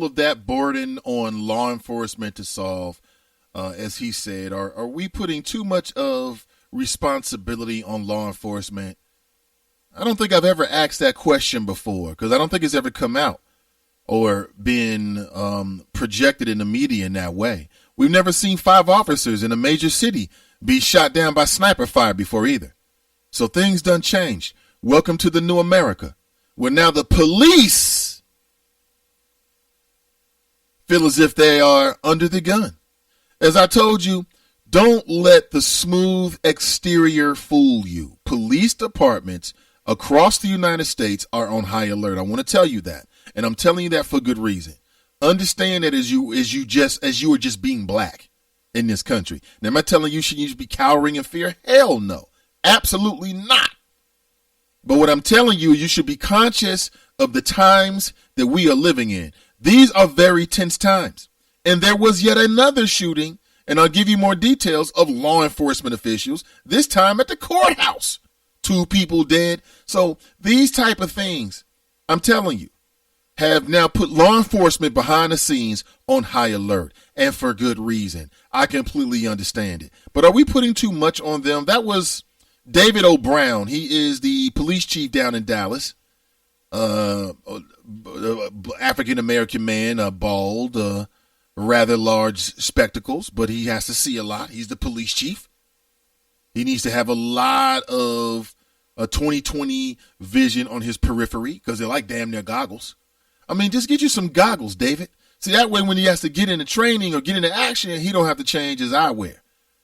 all of that burden on law enforcement to solve, as he said? Are we putting too much of responsibility on law enforcement? I don't think I've ever asked that question before because I don't think it's ever come out or been projected in the media in that way. We've never seen 5 officers in a major city be shot down by sniper fire before either. So things done changed. Welcome to the new America, where now the police feel as if they are under the gun. As I told you, don't let the smooth exterior fool you. Police departments across the United States are on high alert. I want to tell you that, and I'm telling you that for good reason. Understand that as you are just being black in this country. Now, am I telling you should be cowering in fear? Hell no, absolutely not. But what I'm telling you, you should be conscious of the times that we are living in. These are very tense times. And there was yet another shooting, and I'll give you more details, of law enforcement officials, this time at the courthouse. 2 people dead. So these type of things, I'm telling you, have now put law enforcement behind the scenes on high alert, and for good reason. I completely understand it. But are we putting too much on them? That was David O. Brown. He is the police chief down in Dallas. African-American man, bald, rather large spectacles, but he has to see a lot. He's the police chief. He needs to have a lot of 20/20 vision on his periphery because they're like damn near goggles. I mean, just get you some goggles, David. See, that way when he has to get into training or get into action, he don't have to change his eyewear.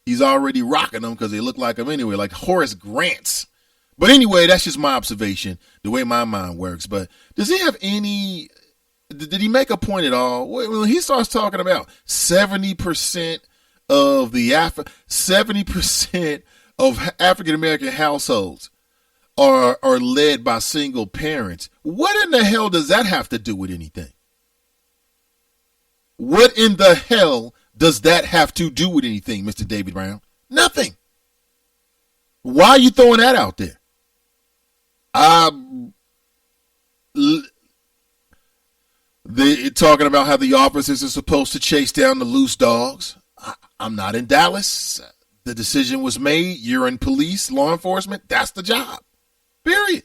He's already rocking them because they look like him anyway, like Horace Grant's. But anyway, that's just my observation, the way my mind works. But does he have any, did he make a point at all? When he starts talking about 70% of the 70% of African-American households are led by single parents. What in the hell does that have to do with anything? What in the hell does that have to do with anything, Mr. David Brown? Nothing. Why are you throwing that out there? They're talking about how the officers are supposed to chase down the loose dogs. I'm not in Dallas. The decision was made. You're in police, law enforcement. That's the job. Period.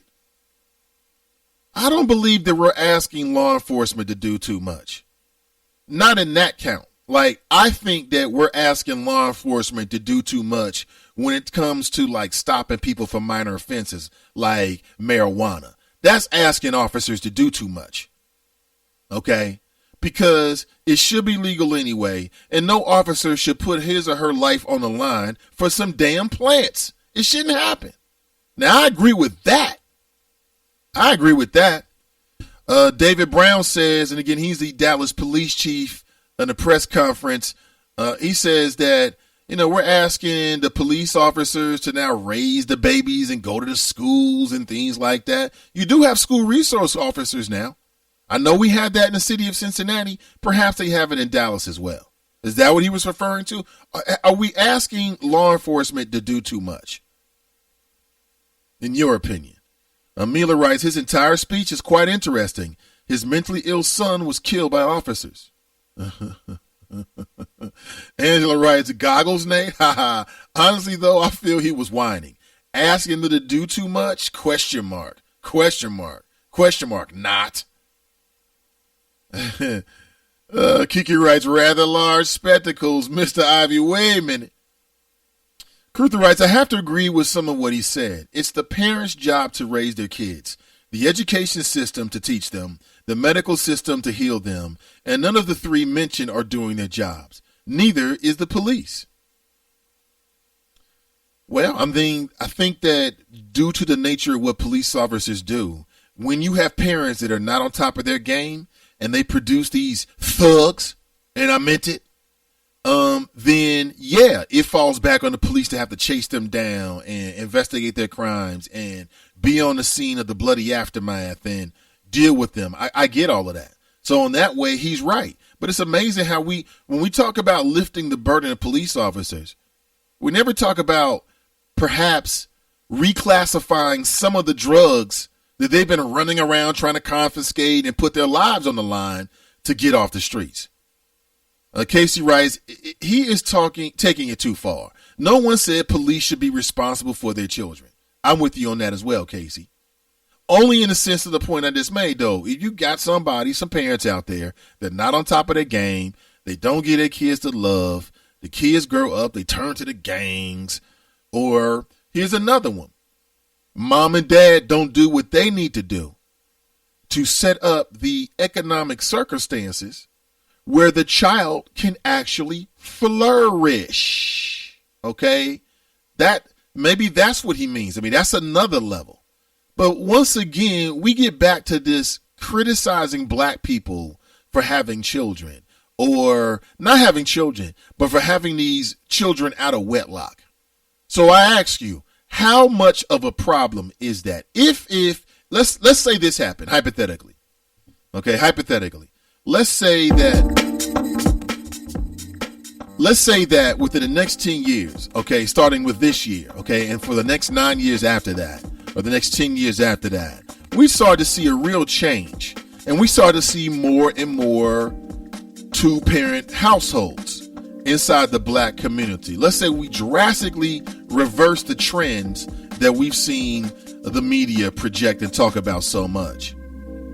I don't believe that we're asking law enforcement to do too much. Not in that count. Like, I think that we're asking law enforcement to do too much when it comes to, like, stopping people for minor offenses like marijuana. That's asking officers to do too much. Okay? Because it should be legal anyway, and no officer should put his or her life on the line for some damn plants. It shouldn't happen. Now, I agree with that. David Brown says, and again, he's the Dallas police chief in a press conference. He says that, we're asking the police officers to now raise the babies and go to the schools and things like that. You do have school resource officers now. I know we had that in the city of Cincinnati. Perhaps they have it in Dallas as well. Is that what he was referring to? Are we asking law enforcement to do too much? In your opinion? Mila writes, his entire speech is quite interesting. His mentally ill son was killed by officers. Angela writes, goggles, Nate? Honestly, though, I feel he was whining. Asking them to do too much? Question mark. Not. Kiki writes, rather large spectacles. Mr. Ivy, wait a minute. Cruther writes, I have to agree with some of what he said. It's the parents' job to raise their kids, the education system to teach them, the medical system to heal them, and none of the 3 mentioned are doing their jobs. Neither is the police. Well, I think that due to the nature of what police officers do, when you have parents that are not on top of their game and they produce these thugs, and I meant it, then yeah, it falls back on the police to have to chase them down and investigate their crimes and be on the scene of the bloody aftermath and deal with them. I get all of that. So in that way, he's right. But it's amazing how when we talk about lifting the burden of police officers, we never talk about perhaps reclassifying some of the drugs that they've been running around trying to confiscate and put their lives on the line to get off the streets. Casey writes, he is taking it too far. No one said police should be responsible for their children. I'm with you on that as well, Casey. Only in the sense of the point I just made, though. If you got some parents out there that are not on top of their game, they don't get their kids to love, the kids grow up, they turn to the gangs, or here's another one. Mom and dad don't do what they need to do to set up the economic circumstances where the child can actually flourish. Okay? Maybe that's what he means. I mean, that's another level. But once again, we get back to this criticizing black people for having children, or not having children, but for having these children out of wedlock. So I ask you, how much of a problem is that? If let's say this happened, hypothetically. Okay, hypothetically. Let's say that within the next 10 years, okay, starting with this year, okay, and for the next 9 years after that, or the next 10 years after that, we started to see a real change. And we started to see more and more two-parent households inside the black community. Let's say we drastically reverse the trends that we've seen the media project and talk about so much.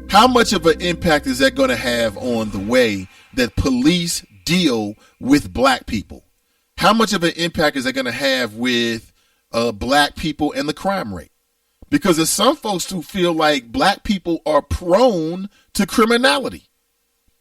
How much of an impact is that going to have on the way that police deal with black people? How much of an impact is that going to have with black people and the crime rate? Because there's some folks who feel like black people are prone to criminality.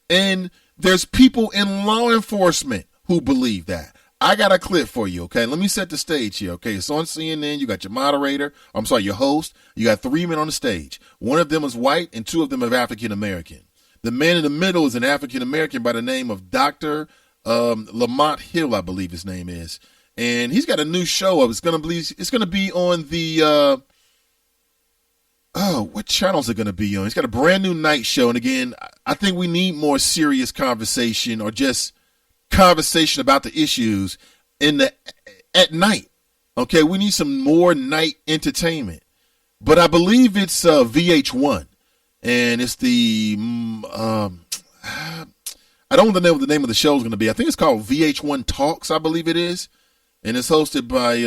And there's people in law enforcement who believe that. I got a clip for you, okay? Let me set the stage here, okay? It's on CNN. You got your your host. You got 3 men on the stage. One of them is white and 2 of them are African-American. The man in the middle is an African-American by the name of Dr. Lamont Hill, I believe his name is. And he's got a new show. It's going to be on the... what channel is it going to be on? He's got a brand new night show. And again, I think we need more serious conversation, or just conversation about the issues at night. Okay, we need some more night entertainment. But I believe it's VH1, and it's the I don't know what the name of the show is going to be. I think it's called VH1 Talks, I believe it is, and it's hosted by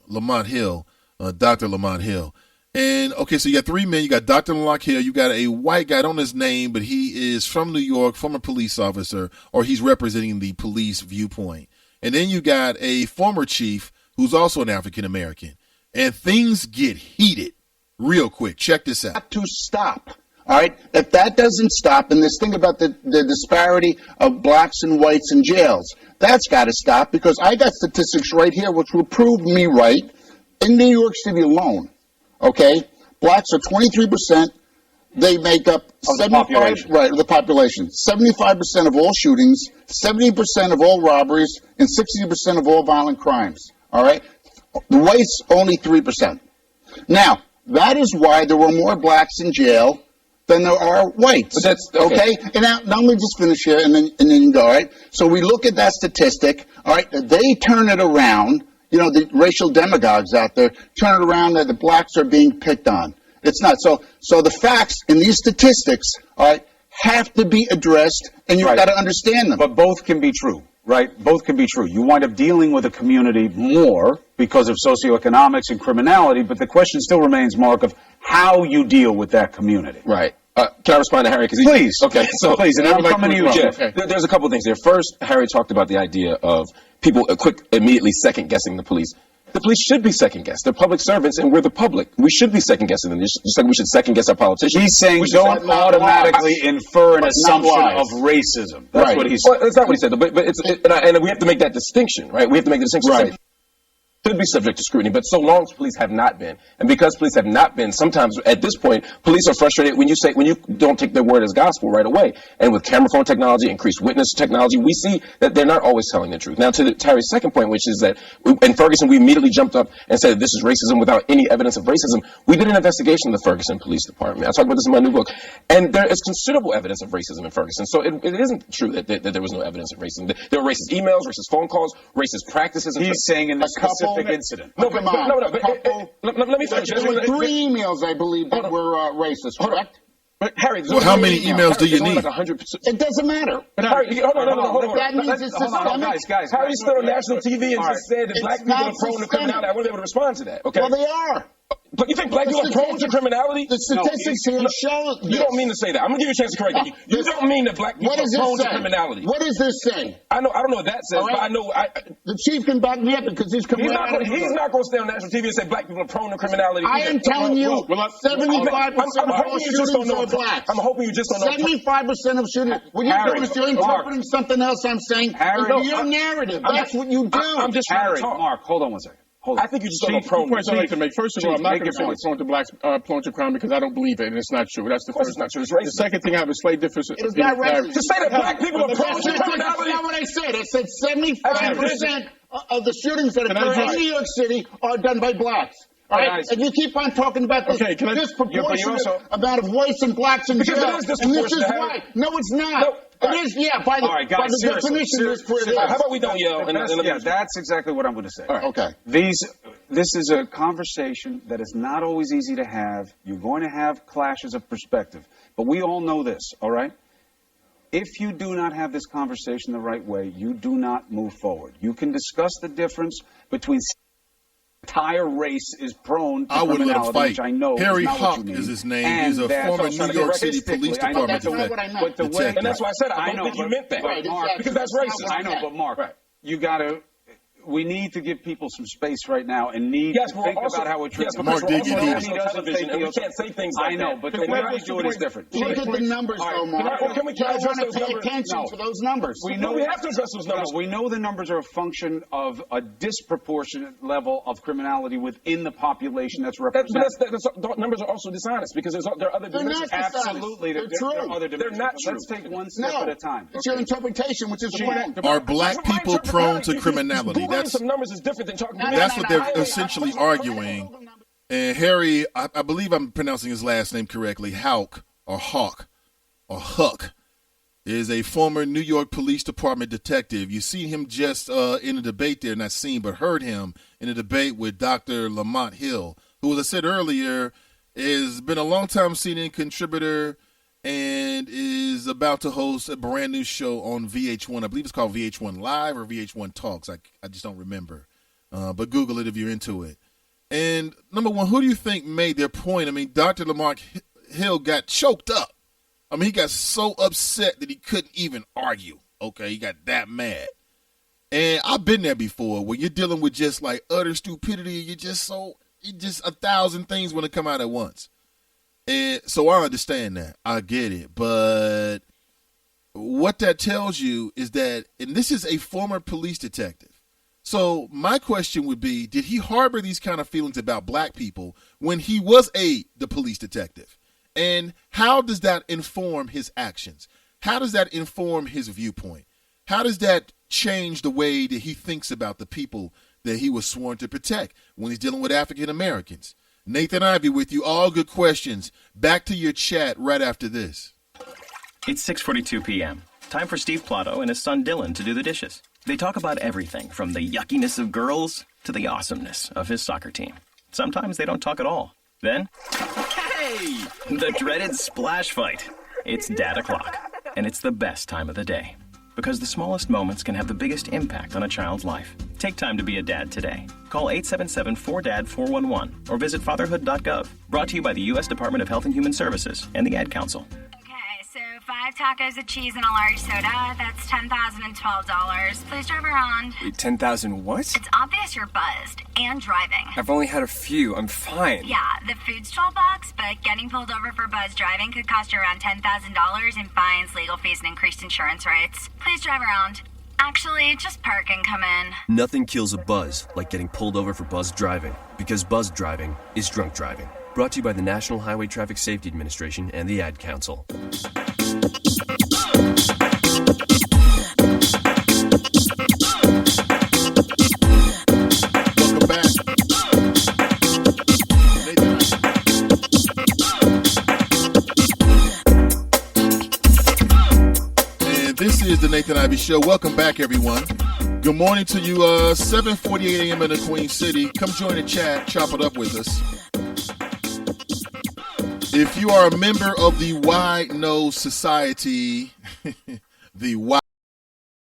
Lamont Hill, Dr. Lamont Hill. And, okay, so you got 3 men. You got Dr. Lamont Hill. You got a white guy. I don't know his name, but he is from New York, former police officer, or he's representing the police viewpoint. And then you got a former chief who's also an African-American. And things get heated real quick. Check this out. Got to stop. All right? If that doesn't stop, and this thing about the disparity of blacks and whites in jails, that's got to stop, because I got statistics right here which will prove me right. In New York City alone, okay, blacks are 23%. They make up 75%, right, of the population. 75% of all shootings, 70% of all robberies, and 60% of all violent crimes. All right, the whites only 3%. Now, that is why there were more blacks in jail than there are whites. But that's okay. And now let me just finish here, and then you go. All right. So we look at that statistic. All right, they turn it around. You know, the racial demagogues out there turn it around that the blacks are being picked on. It's not. So the facts in these statistics, all right, have to be addressed, and you've got to understand them. But both can be true, right? Both can be true. You wind up dealing with a community more because of socioeconomics and criminality, but the question still remains, Mark, of how you deal with that community. Right. Can I respond to Harry? Please. Okay. So please, and I'm coming to you, Jeff. Okay. There's a couple of things there. First, Harry talked about the idea of people immediately second-guessing the police. The police should be second-guessed. They're public servants, and we're the public. We should be second-guessing them, just like we should second-guess our politicians. He's saying don't automatically infer an assumption of racism. That's what he's saying. Well, that's not what he said, but and we have to make that distinction, right? We have to make the distinction. Right. Should be subject to scrutiny, but so long as police have not been, and because police have not been, sometimes at this point, police are frustrated when you don't take their word as gospel right away. And with camera phone technology, increased witness technology, we see that they're not always telling the truth. Now, to Terry's second point, which is that in Ferguson, we immediately jumped up and said this is racism without any evidence of racism. We did an investigation in the Ferguson Police Department. I talk about this in my new book, and there is considerable evidence of racism in Ferguson. So it isn't true that there was no evidence of racism. There were racist emails, racist phone calls, racist practices. He's saying in this specific incident. No, come on. Let me finish. There were 3 emails, I believe, that were racist, correct? But Harry, Well, how many emails do you need? Like 100%. It doesn't matter. But Harry, hold on. That means it's systemic. Guys. Harry stood on national TV and just said that black people are prone to criminality. I wasn't able to respond to that. Okay. Well, they are. But you think black people are prone to criminality? The statistics here show. You don't mean to say that. I'm gonna give you a chance to correct me. You don't mean that black people are prone to criminality. What does this say? I don't know what that says, but I know. The chief can back me up because he's coming out. He's not going to stay on national TV and say black people are prone to criminality. I am telling you, 75% of all shootings are blacks. I'm hoping you just don't know. 75% of shootings. What you're doing is you're interpreting something else I'm saying into your narrative. That's what you do. I'm just Harry. Mark, hold on one second. I think you just don't know prone. Points I'd like to make. First of all, I'm not going to say it's prone to blacks, prone to crime because I don't believe it, and it's not true. That's the first. It's not true. It's racist. The second thing, I have a slight difference. It is not racist. To say that black people are prone to criminality. That's not what I said. I said 75% of the shootings that occur in New York City are done by blacks. All right? And you keep on talking about this disproportionate amount of whites and blacks in jail. And this is why. No, it's not. It is, by the definition. How about we don't yell? That's exactly what I'm going to say. All right. Okay. This is a conversation that is not always easy to have. You're going to have clashes of perspective. But we all know this, all right? If you do not have this conversation the right way, you do not move forward. You can discuss the difference between entire race is prone to criminality, which I know Harry is not Hawk what you mean. is his name. He's a former New York City Police Department detective. And that's why I said I don't think you meant that. Because that's racist. I know, but Mark, you got to... We need to give people some space right now and think about how we're treating Mark, did you do television and we can't say things like that. I know, but the way we do it is different. Look at the numbers, though, Mark. Can we address those numbers? Pay attention to those numbers. We know we have to address those numbers. We know the numbers are a function of a disproportionate level of criminality within the population that's represented. But numbers are also dishonest because there are other dimensions. Absolutely. They're true. There are other dimensions. They're not true. Let's take one step at a time. It's your interpretation, which is wrong. Are black people prone to criminality? Some numbers is different than talking. That's what they're essentially arguing. And Harry, I believe I'm pronouncing his last name correctly, Hawk, Huck, is a former New York Police Department detective. You see him just in a debate there, not seen, but heard him in a debate with Dr. Lamont Hill, who, as I said earlier, has been a long-time CNN contributor and is about to host a brand new show on VH1. I believe it's called VH1 Live or VH1 Talks. I just don't remember. But Google it if you're into it. And number one, who do you think made their point? I mean, Dr. Lamont Hill got choked up. I mean, he got so upset that he couldn't even argue. Okay, he got that mad. And I've been there before when you're dealing with just like utter stupidity. You're just 1,000 things want to come out at once. And so I understand that. I get it. But what that tells you is that, and this is a former police detective. So my question would be, did he harbor these kind of feelings about black people when he was the police detective? And how does that inform his actions? How does that inform his viewpoint? How does that change the way that he thinks about the people that he was sworn to protect when he's dealing with African Americans? Nathan Ivey with you. All good questions. Back to your chat right after this. It's 6:42 p.m. Time for Steve Plotto and his son Dylan to do the dishes. They talk about everything from the yuckiness of girls to the awesomeness of his soccer team. Sometimes they don't talk at all. Then, hey, the dreaded splash fight. It's Dad o'clock, and it's the best time of the day. Because the smallest moments can have the biggest impact on a child's life. Take time to be a dad today. Call 877-4DAD-411 or visit fatherhood.gov. Brought to you by the U.S. Department of Health and Human Services and the Ad Council. So 5 tacos of cheese and a large soda, that's $10,012. Please drive around. Wait, 10,000 what? It's obvious you're buzzed and driving. I've only had a few. I'm fine. Yeah, the food's $12, but getting pulled over for buzz driving could cost you around $10,000 in fines, legal fees, and increased insurance rates. Please drive around. Actually, just park and come in. Nothing kills a buzz like getting pulled over for buzz driving, because buzz driving is drunk driving. Brought to you by the National Highway Traffic Safety Administration and the Ad Council. Welcome back. And this is the Nathan Ivey Show. Welcome back, everyone. Good morning to you. 7:48 a.m. in the Queen City. Come join the chat. Chop it up with us. If you are a member of the Why No Society, the Why